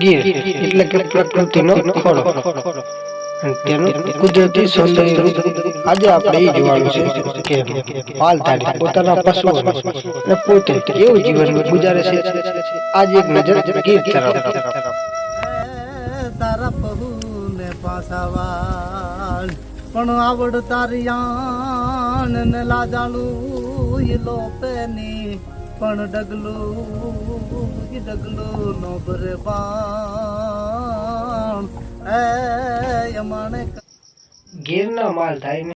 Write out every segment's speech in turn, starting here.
ગીર એટલે કે પ્રકૃતિનો ખોળો અને તેનું કુદરતી સૌંદર્ય રૂપ આજે આપણે એ જોવાનું છે કે માલધારી પોતાના પશુઓને અને પોતે કેવું જીવન ગુજારે છે આજે એક નજર ગીર તરફ. તારા પહુ ને પાસાવાળ પણ આવડ તારિયાન ને લાજાણું ઈ લોપેની પણ ડગલું નો ભરે બાણ એ યમાણે ગીરના માલધારી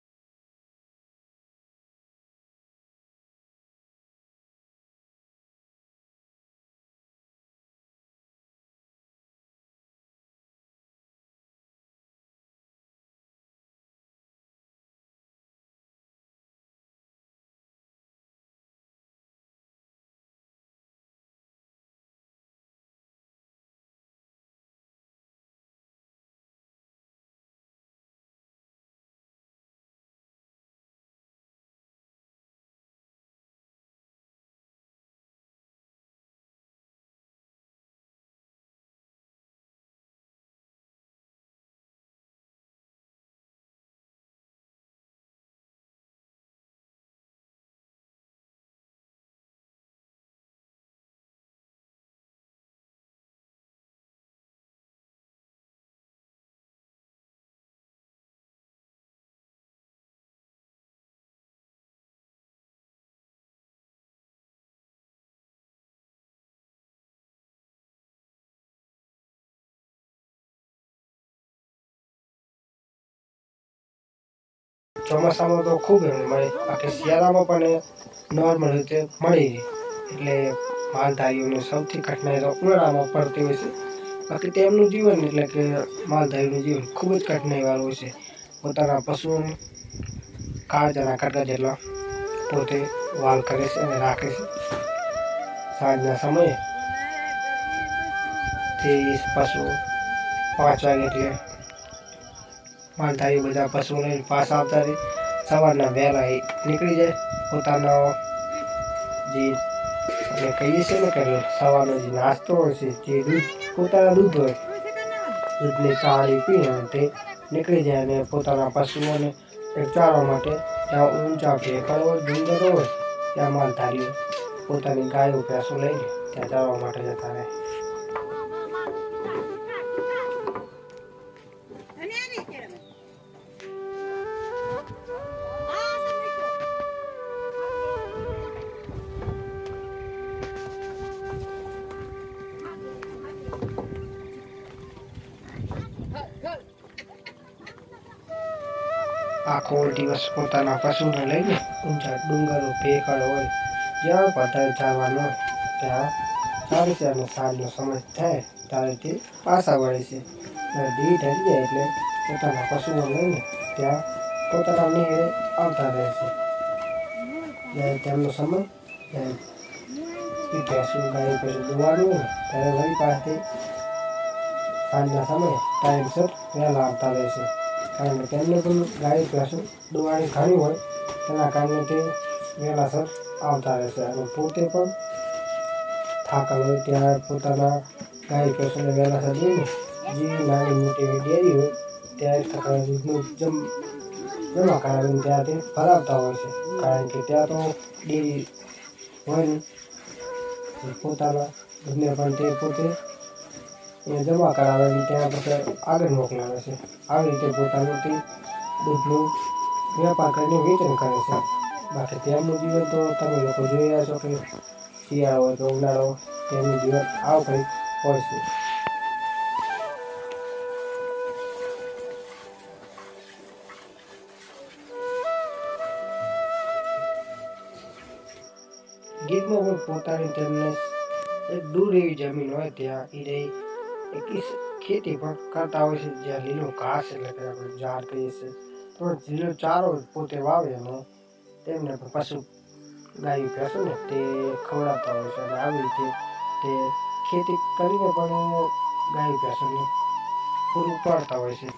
ચોમાસામાં તો ખૂબ મળે, બાકી શિયાળામાં પણ નોર્મલ રીતે મળી રહે. એટલે માલધારીઓને સૌથી કઠિનાઈ તો ઉનાળામાં પડતી હોય છે. બાકી તેમનું જીવન એટલે કે માલધારીનું જીવન ખૂબ જ કઠિનાઈવાળું હોય છે. પોતાના પશુઓને કાળજાના કટકા જેટલા પોતે વાલ કરે છે અને રાખે છે. સાંજના સમયે તે પશુ 5 વાગે એટલે માલધારી બધા પશુઓને પાછા આવતા રહે. સવારના વહેલા નીકળી જાય. પોતાનો જે આપણે કહીએ છીએ ને કે સવારનો જે નાસ્તો હોય છે જે દૂધ પોતાના દૂધ હોય દૂધની ચાળી પી અને તે નીકળી જાય અને પોતાના પશુઓને ચારવા માટે જ્યાં ઊંચા ભેખડ હોય ડુંગર હોય ત્યાં માલધારીઓ પોતાની ગાયો ભેંસો લઈને ત્યાં ચારવા માટે જતા રહે. આખો દિવસ પોતાના પશુને લઈને ઊંચા ડુંગરો ભેખડ હોય જ્યાં બધા ચારવાનું હોય ત્યાં ચારે છે અને સાંજનો સમય થાય ત્યારે તે પાછા વળે છે. દી ઢળી જાય એટલે પોતાના પશુઓ લઈને ત્યાં પોતાના નિહળે આવતા રહે છે. જ્યારે તેમનો સમય ભેંસું ગાય પછી દોવાનું હોય ત્યારે વળી પાસેથી સાંજના સમયે ટાઈમસર વહેલા આવતા રહે છે. કારણ કે તેમને પણ ગાય ભેંસું દોવાની ઘણી હોય તેના કારણે તે વહેલાસર આવતા રહેશે અને પોતે પણ થાકેલ હોય ત્યારે પોતાના ગાય ભેંસોને વહેલાસર લઈને જે નાની મોટી ડેરી હોય ત્યાં થતા દૂધનું જમા કરાવીને ત્યાં તે ભરાવતા હોય છે. કારણ કે ત્યાં તો ડેરી હોય ને પોતાના દૂધને પણ તે પોતે જમા કરાવે ત્યાં પછી આગળ મોકલાવે છે. આવી રીતે પોતાનું તે દૂધનું વેપાર કરીને વેચાણ કરે છે. બાકી તેમનું જીવન તો તમે લોકો જોઈ રહ્યા છો કે શિયાળો હોય કે ઉનાળો તેમનું જીવન આવું કંઈક હોય છે. ગીરમાં પણ પોતાની તેમને એક દૂર એવી જમીન હોય ત્યાં એ ખેતી પણ કરતા હોય છે. જ્યાં લીલો ઘાસ એટલે કે આપણે ઝાડ કહીએ છીએ તો લીલો ચારો પોતે વાવે અને તેમને પશુ ગાય ભેંસો ને તે ખવડાવતા હોય છે. અને આવી રીતે તે ખેતી કરીને પણ ગાય ભેંસોને પૂરું પાડતા હોય છે.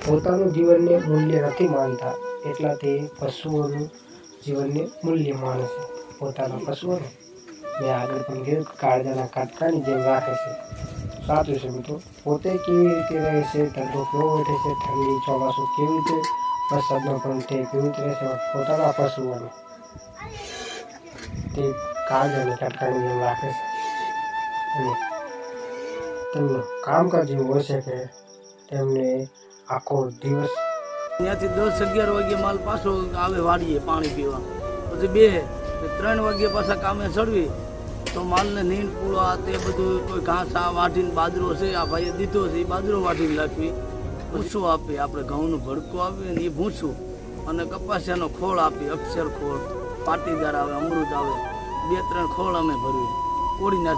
પોતાનું જીવનને મૂલ્ય નથી માનતા, એટલા તે પશુઓનું જીવનને મૂલ્ય માને છે. પોતાના પશુઓને મેં આગળ પણ કીધું કે કાળજાના કટકાની જેમ રાખે છે. સાચું છે મિત્રો. પોતે કેવી રીતે રહે છે, ધંધો કેવો બેઠે છે, ઠંડી ચોમાસું કેવી રીતે, વરસાદમાં પણ તે કેવી રીતે રહે છે, પોતાના પશુઓને તે કાળજાની કટકાની જેમ રાખે છે. અને તેમનું કામકાજ એવું હોય છે કે તેમને આખો દિવસ ત્યાંથી 10-11 વાગે માલ પાછો આવે વાડીએ પાણી પીવા, પછી 2-3 વાગે પાછા કામે ચડવી તો માલને નીંદ પૂળા તે બધું કોઈ ઘાસ આ વાટીને બાજરો છે આ ભાઈએ દીધો છે એ બાજરો વાટીને નાખવી, ભૂસું આપે આપણે ઘઉંનું ભડકું આપીએ ને એ ભૂસું, અને કપાસિયાનો ખોળ આપીએ, અક્ષર ખોળ, પાટીદાર આવે, અમૃત આવે, 2-3 ખોળ અમે ભરવી, કોળી નાખી